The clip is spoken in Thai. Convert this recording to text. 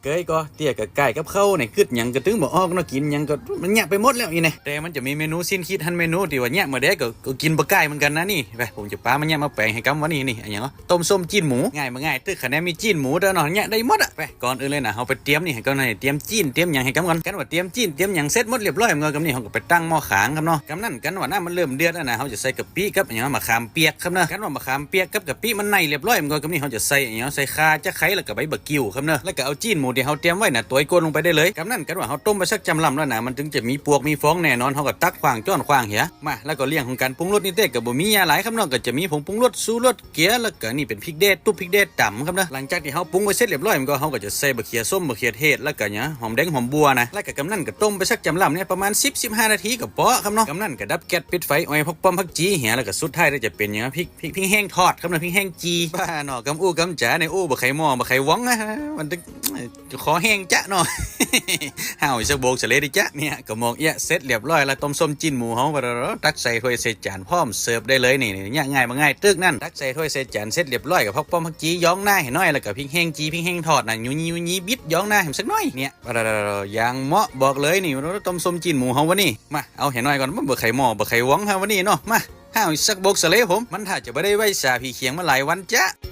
เกยก็เตี้ยกับไก่กับข้าวเนี่ยคืดหยังก็ถึงบ่ออกเนาะกินหยังก็มันแยะไปหมดแล้วนี่นะแต่มันจะมีเมนูสิ้นคิดทันเมนูที่ว่าแยะมาได้ก็กินบ่ไก่เหมือนกันนะนี่ไปผมจะป้ามันแยะมาแปลงให้กำวันนี้นี่อันหยังต้มส้มจีนหมูง่ายมาง่ายตึกคะแนนมีจีนหมูเด้อเนาะแยะได้หมดอ่ะไปก่อนอื่นเลยนะเฮาไปเตรียมนี่ให้ก่อนเตรียมจีนเตรียมหยังให้กำก่อนกันว่าเตรียมจีนเตรียมหยังเสร็จหมดเรียบร้อยมันก็กำนี่เฮาก็ไปตั้งหม้อขางครับเนาะกำนั่นกันว่าน้ำมันเริ่มเดือดแล้วนะเฮาจะใส่กะปิกับอันหยังมะขามเปียกครับเนาะกันว่ามะขามเปียกกับกะปิมันในเรียบร้อยมันก็กำนี่เฮาจะใส่อันหยังใส่ข่าจะไข่แล้วก็ใบบักกิ้วครับเนาะแล้วก็เอาจีนหมูที่เฮาเตรียมไว้น่ะตัวกวนลงไปได้เลยกำนั่นกันว่าเฮาต้มไปสักจำลำแล้วนะมันถึงจะมีปวกมีฟองแน่นอนเฮาก็ตักขวางจ้อนขวางเหียมาแล้วก็เรื่องของการปรุงรสนี่เต้ก็บ่มียาหลายครับเนาะก็จะมีผงปรุงรสสูรสเกลือแล้วก็นี่เป็นพริกเด็ดตุ๊บพริกเด็ดต่ำครับนะหลังจากที่เฮาปรุงไว้เสร็จเรียบร้อยมันก็เฮาก็จะใส่บะเขือส้มบะเขือเทศแล้วก็เนี่ยหอมแดงหอมบัวนะแล้วก็กำนั่นก็ต้มไปสักจำลำเนี่ยประมาณ10-15 นาทีก็พอครับเนาะกำนั่นก็ดับแก๊สปิดไฟอ้อยพักป้อมพักจีเหียแล้วก็สุดท้ายก็จะเป็นอย่างพริกแห้งทอดครับนะพริกแห้งจีบ้าเนาะกำอู้กำจ๋าในอู้บ่ไข่หม้อบ่ไข่ว้องนะมันจะขอแห้งจ๊ะเนาะ ห่าวสักโบกเสร็จดิจ๊ะเนี่ยก็มองเอี้ยเสร็จเรียบร้อยแล้วต้มส้มจิ้นหมูเฮาตักใส่ถ้วยใส่จานพร้อมเสิร์ฟได้เลยนี่เนี่ยง่ายมาง่ายตึกนั่นตักใส่ถ้วยใส่จานเสร็จเรียบร้อยกับพักป้อมพักจีย้องหน้าให้น้อยแล้วก็พริกแห้งจีพริกแห้งทอดน่ะยูบิดย้องหน้าให้สักน้อยเนี่ยอย่างเหมาะบอกเลยนี่ต้มส้มจิ้นหมูเฮาวันนี้มาเอาให้น้อยก่อนมันบ่ไข่หม้อบ่ไข่ว้องเฮาวันนี้เนาะมาห่าวสักโบกเสร็จผมมันถ้าจะบ่ได้ไว้สาพี่เคียงมาหลายวันจ๊ะ